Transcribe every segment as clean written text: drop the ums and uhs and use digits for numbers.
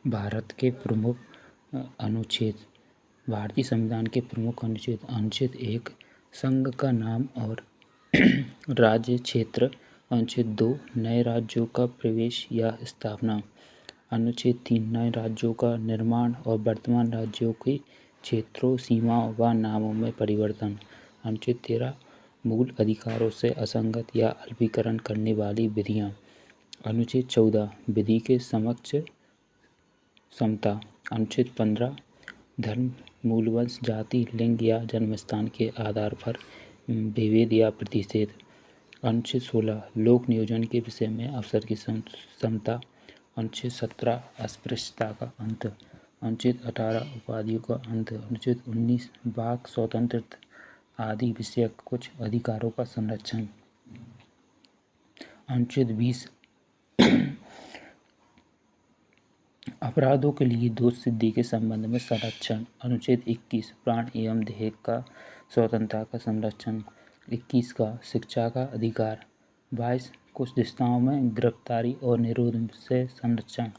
भारत के प्रमुख अनुच्छेद। भारतीय संविधान के प्रमुख अनुच्छेद। अनुच्छेद 1 संघ का नाम और राज्य क्षेत्र। अनुच्छेद 2 नए राज्यों का प्रवेश या स्थापना। अनुच्छेद 3 नए राज्यों का निर्माण और वर्तमान राज्यों के क्षेत्रों, सीमाओं व नामों में परिवर्तन। अनुच्छेद 13 मूल अधिकारों से असंगत या अल्पीकरण करने वाली विधियाँ। अनुच्छेद 14 विधि के समक्ष समता। अनुच्छेद 15 धर्म, मूलवंश, जाति, लिंग या जन्मस्थान के आधार पर विभेद या प्रतिषेध। अनुच्छेद 16 लोक नियोजन के विषय में अवसर की समता। अनुच्छेद 17 अस्पृश्यता का अंत। अनुच्छेद 18 उपाधियों का अंत। अनुच्छेद 19 वाक स्वतंत्रता आदि विषयक कुछ अधिकारों का संरक्षण। अनुच्छेद 20 अपराधों के लिए दोष सिद्धि के संबंध में संरक्षण। अनुच्छेद 21 प्राण एवं देह का स्वतंत्रता का संरक्षण। 21 का शिक्षा का अधिकार। 22 कुछ दिशाओं में गिरफ्तारी और निरोध से संरक्षण।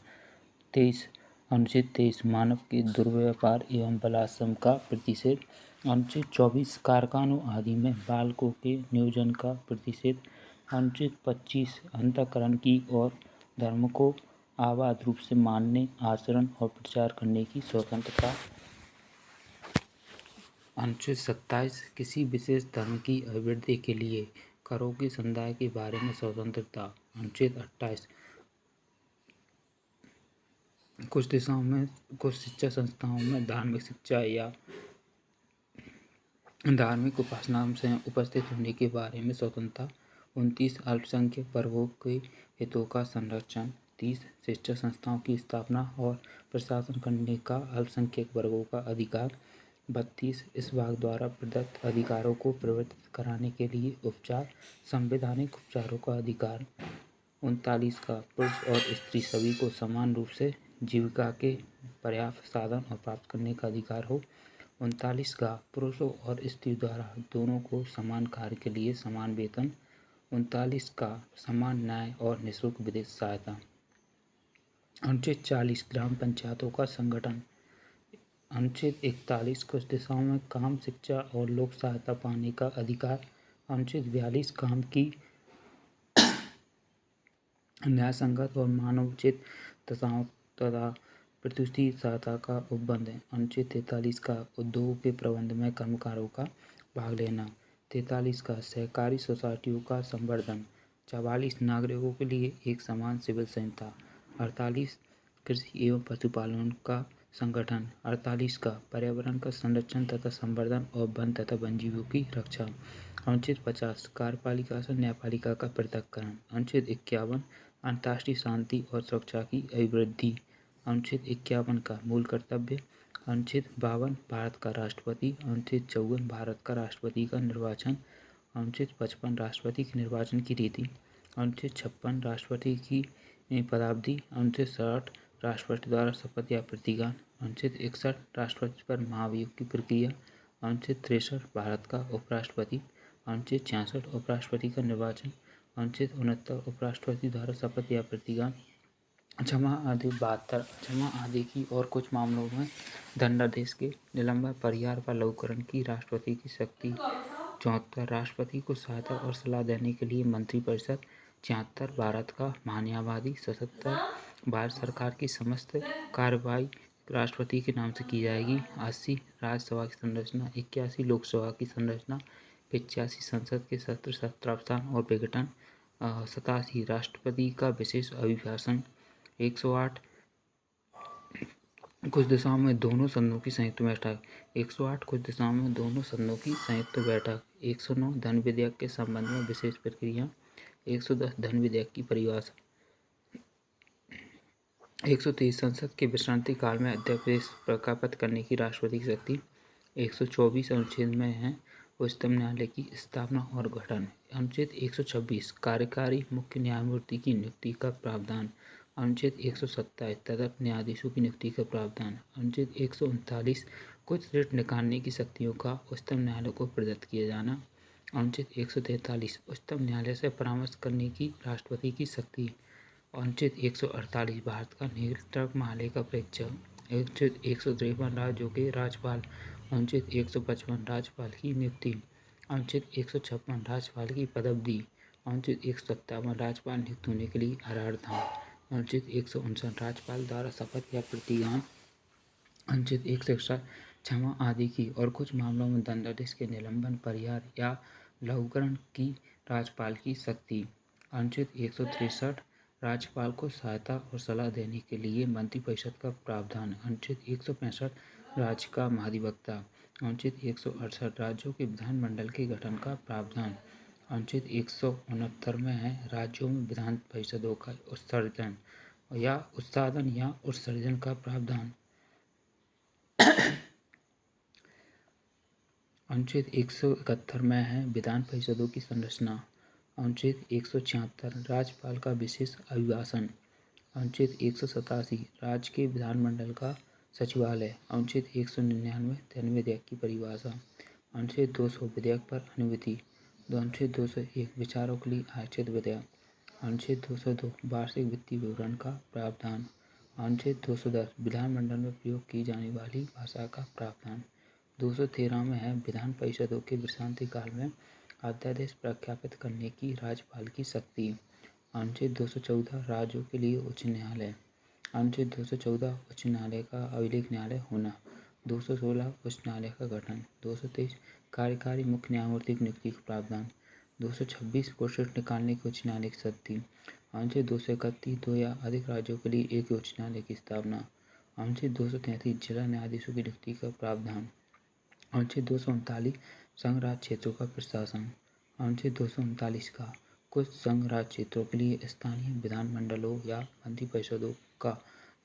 23 अनुच्छेद 23 मानव के दुर्व्यवहार एवं बलात्संग का प्रतिषेध। अनुच्छेद 24 कारखानों आदि में बालकों के नियोजन का प्रतिषेध। अनुच्छेद 25 अंतःकरण की और धर्म को अबाध रूप से मानने, आचरण और प्रचार करने की स्वतंत्रता। अनुच्छेद 27 किसी विशेष धर्म की अभिवृद्धि के लिए करों के संदाय के बारे में स्वतंत्रता। अनुच्छेद 28 कुछ दिशाओं में कुछ शिक्षा संस्थाओं में धार्मिक शिक्षा या धार्मिक उपासना में उपस्थित होने के बारे में स्वतंत्रता। 29 अल्पसंख्यक वर्गों के हितों का संरक्षण। 30 शिक्षा संस्थाओं की स्थापना और प्रशासन करने का अल्पसंख्यक वर्गों का अधिकार। 32 इस भाग द्वारा प्रदत्त अधिकारों को प्रवर्तित कराने के लिए उपचार, संवैधानिक उपचारों का अधिकार। 39 का पुरुष और स्त्री सभी को समान रूप से जीविका के पर्याप्त साधन और प्राप्त करने का अधिकार हो। 39 का पुरुषों और स्त्री द्वारा दोनों को समान कार्य के लिए समान वेतन। 39 का समान न्याय और निःशुल्क विदेश सहायता। अनुच्छेद 40 ग्राम पंचायतों का संगठन। अनुच्छेद 41 कुछ दिशाओं में काम, शिक्षा और लोक सहायता पाने का अधिकार। अनुच्छेद 42 काम की न्यायसंगत और मानवोचित दशाओं तथा प्रतिष्ठी सहायता का उपबंध है। अनुच्छेद 43 का उद्योग के प्रबंध में कर्मकारों का भाग लेना। 43 का सहकारी सोसाइटियों का संवर्धन। 44 नागरिकों के लिए एक समान सिविल संहिता। 48 कृषि एवं पशुपालन का संगठन। 48 का पर्यावरण का संरक्षण तथा संवर्धन और वन तथा वन्यजीवों की रक्षा। अनुच्छेद 50 कार्यपालिका से न्यायपालिका का पृथक्करण। अनुच्छेद 51 अंतर्राष्ट्रीय शांति और सुरक्षा की अभिवृद्धि। अनुच्छेद 51 का मूल कर्तव्य। अनुच्छेद 52 भारत का राष्ट्रपति। अनुच्छेद 54 भारत का राष्ट्रपति का निर्वाचन। अनुच्छेद 55 राष्ट्रपति के निर्वाचन की रीति। अनुच्छेद 56 राष्ट्रपति की पदावधि। अनुच्छेद 60 राष्ट्रपति द्वारा शपथ या प्रतिज्ञा। अनुच्छेद 61 राष्ट्रपति पर महाभियोग की प्रक्रिया। अनुच्छेद 63 भारत का उपराष्ट्रपति। अनुच्छेद 66 उपराष्ट्रपति का निर्वाचन। अनुच्छेद 69 उपराष्ट्रपति द्वारा शपथ या प्रतिज्ञा। क्षमा आदि 72 क्षमा आदि की और कुछ मामलों में दंडादेश के निलंबन, परिहार व लघुकरण की राष्ट्रपति की शक्ति। 74 राष्ट्रपति को सहायता और सलाह देने के लिए मंत्रिपरिषद। 76 भारत का महान्यायवादी। 77 भारत सरकार की समस्त कार्यवाही राष्ट्रपति के नाम से की जाएगी। 80 राज्यसभा की संरचना। 81 लोकसभा की संरचना। 85 संसद के सत्र, सत्रावसान और विघटन। 87 राष्ट्रपति का विशेष अभिभाषण। 108 कुछ दिशाओं में दोनों सदनों की संयुक्त बैठक। 108 कुछ दिशाओं में दोनों सदनों की संयुक्त बैठक। 109 धन विधेयक के संबंध में विशेष प्रक्रिया। 110 धन विधेयक की परिभाषा। 123 संसद के विश्रांति काल में अध्यादेश प्रकाशित करने की राष्ट्रपति की शक्ति। 124 अनुच्छेद में है उच्चतम न्यायालय की स्थापना और गठन। अनुच्छेद 126 कार्यकारी मुख्य न्यायमूर्ति की नियुक्ति का प्रावधान। अनुच्छेद 127 तदर्थ न्यायाधीशों की नियुक्ति का प्रावधान। अनुच्छेद 139 कुछ रिट निकालने की शक्तियों का उच्चतम न्यायालय को प्रदत्त किया जाना। अनुच्छेद 143 उच्चतम न्यायालय से परामर्श करने की राष्ट्रपति की शक्ति। अनुच्छेद 148 भारत का नियंत्रक महालेखा परीक्षक। अनुच्छेद 153 राज्यों के राज्यपाल। अनुच्छेद 155 राज्यपाल की नियुक्ति। अनुच्छेद 156 राज्यपाल की पदवी। अनुच्छेद 157 राज्यपाल नियुक्त होने के लिए अर्हता। अनुच्छेद 159 राज्यपाल द्वारा शपथ या प्रतिज्ञा। अनुच्छेद 161 क्षमा आदि की और कुछ मामलों में दंडादेश के निलंबन, परिहार या लघुकरण की राज्यपाल की शक्ति। अनुच्छेद 163 राज्यपाल को सहायता और सलाह देने के लिए मंत्रिपरिषद का प्रावधान। अनुच्छेद 165 राज्य का महाधिवक्ता। अनुच्छेद 168 राज्यों के विधानमंडल के गठन का प्रावधान। अनुच्छेद 169 में है राज्यों में विधान परिषदों का उत्सर्जन या उत्सर्जन का प्रावधान। अनुच्छेद 171 में है विधान परिषदों की संरचना। अनुच्छेद 176 राज्यपाल का विशेष अभिभाषण। अनुच्छेद 187 राज्य के विधानमंडल का सचिवालय। अनुच्छेद 199 धन विधेयक की परिभाषा। अनुच्छेद 200 विधेयक पर अनुमति। अनुच्छेद 201 विचारों के लिए आरक्षित विधेयक। अनुच्छेद 202 वार्षिक वित्तीय विवरण का प्रावधान। अनुच्छेद 210 विधानमंडल में प्रयोग की जाने वाली भाषा का प्रावधान। 213 में है विधान परिषदों के विश्रांति काल में अध्यादेश प्रख्यापित करने की राज्यपाल की शक्ति। अनुच्छेद 214 राज्यों के लिए उच्च न्यायालय। अनुच्छेद 214 उच्च न्यायालय का अभिलेख न्यायालय होना। 216 उच्च न्यायालय का गठन। 223 कार्यकारी मुख्य न्यायमूर्ति की नियुक्ति का प्रावधान। 226 कोर्ट निकालने की उच्च न्यायालय की शक्ति। अनुच्छेद 231 दो या अधिक राज्यों के लिए एक उच्च न्यायालय की स्थापना। अनुच्छेद 233 जिला न्यायाधीशों की नियुक्ति का प्रावधान। अनुच्छेद 239 संघ राज्य क्षेत्रों का प्रशासन। अनुच्छेद 239 का कुछ संघ राज्य क्षेत्रों के लिए स्थानीय विधानमंडलों या मंत्रिपरिषदों का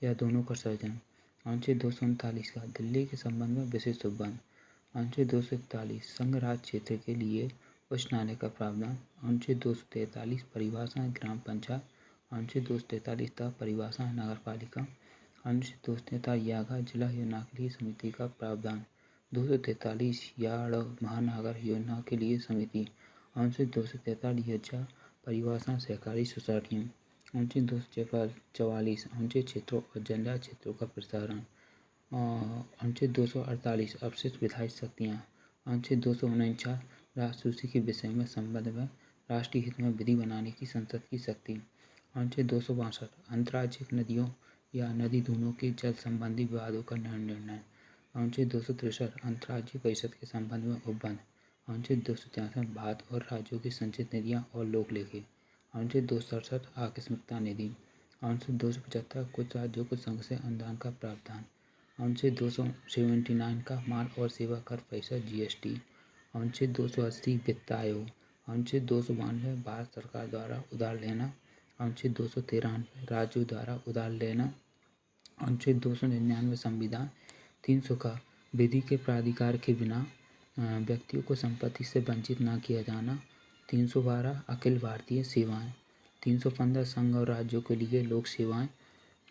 या दोनों का सृजन। अनुच्छेद 239 का दिल्ली के संबंध में विशेष उपबंध। अनुच्छेद 241 संघ राज्य क्षेत्र के लिए उच्च न्यायालय का प्रावधान। अनुच्छेद 243 परिभाषाएं ग्राम पंचायत। अनुच्छेद 243 तक परिभाषाएं नगरपालिका। अनुच्छेद 243 यागा जिला योजना के लिए समिति का प्रावधान। 243 यार्ड महानगर योजना के लिए समिति। अनुच्छेद 243 योजना परिभाषा सहकारी सोसाइटियों। अनुच्छेद 244 अनुच्छेद क्षेत्रों और जनजाति क्षेत्रों का प्रसारण। अनुच्छेद 248 अपशिष्ट विधायी शक्तियाँ। अनुच्छेद 249 राजसूची के विषय में संबंध में राष्ट्रीय हित में विधि बनाने की संसद की शक्ति। अनुच्छेद 262 अंतर्राज्यिक नदियों या नदी दूनों के जल संबंधी विवादों का निर्णय। अनुच्छेद 263 अंतर्राज्यीय परिषद के संबंध में उपबंध। अनुच्छेद 263 भारत और राज्यों की संचित निधियां और लोक लेखे। अनुच्छेद 267 आकस्मिकता निधि। अनुच्छेद 275 कुछ राज्यों को संघ से अनुदान का प्रावधान। अनुच्छेद 279 का माल और सेवा कर परिषद GST। अनुच्छेद 280 वित्त आयोग। अनुच्छेद 292 भारत सरकार द्वारा उधार लेना। अनुच्छेद 293 राज्यों द्वारा उधार लेना। अनुच्छेद 299 संविधान। 300 का विधि के प्राधिकार के बिना व्यक्तियों को संपत्ति से वंचित न किया जाना। 312 अखिल भारतीय सेवाएं। 315 संघ और राज्यों के लिए लोक सेवाएं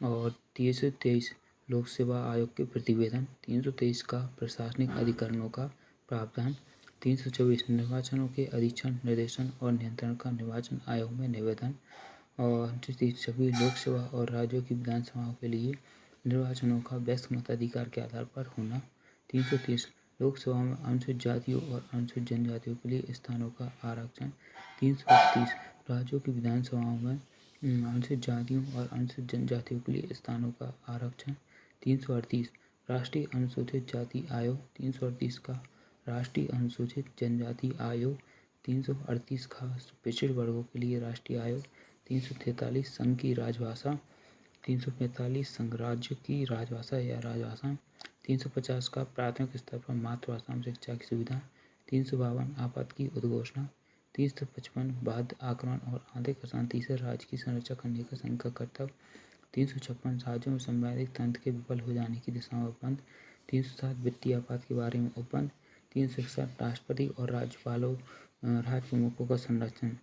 और 323 लोक सेवा आयोग के प्रतिवेदन। 323 का प्रशासनिक अधिकरणों का प्रावधान। 324 निर्वाचनों के अधीक्षण, निर्देशन और नियंत्रण का निर्वाचन आयोग में निवेदन। और सभी लोक सेवा और राज्यों की विधानसभाओं के लिए निर्वाचनों का वयस्क मताधिकार के आधार पर होना। 330 लोकसभा में अनुसूचित जातियों और अनुसूचित जनजातियों के लिए स्थानों का आरक्षण। 331 राज्यों की विधानसभाओं में अनुसूचित जातियों और अनुसूचित जनजातियों के लिए स्थानों का आरक्षण। 338 राष्ट्रीय अनुसूचित जाति आयोग। 338 का राष्ट्रीय अनुसूचित जनजाति आयोग। 338 का पिछड़े वर्गों के लिए राष्ट्रीय आयोग। 343 संघ की राजभाषा। 345 संघ राज्य की राजभाषा या राजभाषा। 350 का प्राथमिक स्तर पर मातृभाषा में शिक्षा की सुविधा। 352 आपात की उद्घोषणा। 355 बाध्य आक्रमण और आंतरिक अशांति से राज्य की संरक्षा करने का संघ का कर्तव्य। 356 राज्यों में संवैधानिक तंत्र के विफल हो जाने की दिशा में उपबंध। 307 वित्तीय आपात के बारे में उपबंध। 361 राष्ट्रपति और राज्यपालों राज्य प्रमुखों का संरक्षण।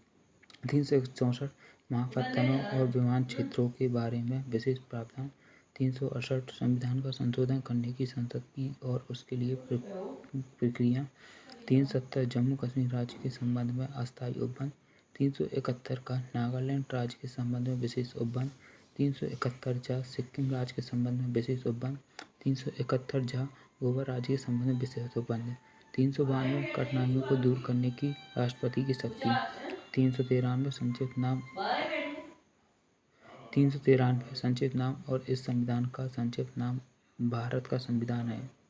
364 महापत्तनों और विमान क्षेत्रों के बारे में विशेष प्रावधान। 368 संविधान का संशोधन करने की संसद की और उसके लिए प्रक्रिया। 370 जम्मू कश्मीर राज्य के संबंध में अस्थायी उपबंध। 371 का नागालैंड राज्य के संबंध में विशेष उपबंध, 371 जा सिक्किम राज्य के संबंध में विशेष उपबंध, 371 जा गोवा राज्य के संबंध में विशेष उपबंध। 392 कठिनाइयों को दूर करने की राष्ट्रपति की शक्ति। 393 संक्षिप्त नाम और इस संविधान का संक्षिप्त नाम भारत का संविधान है।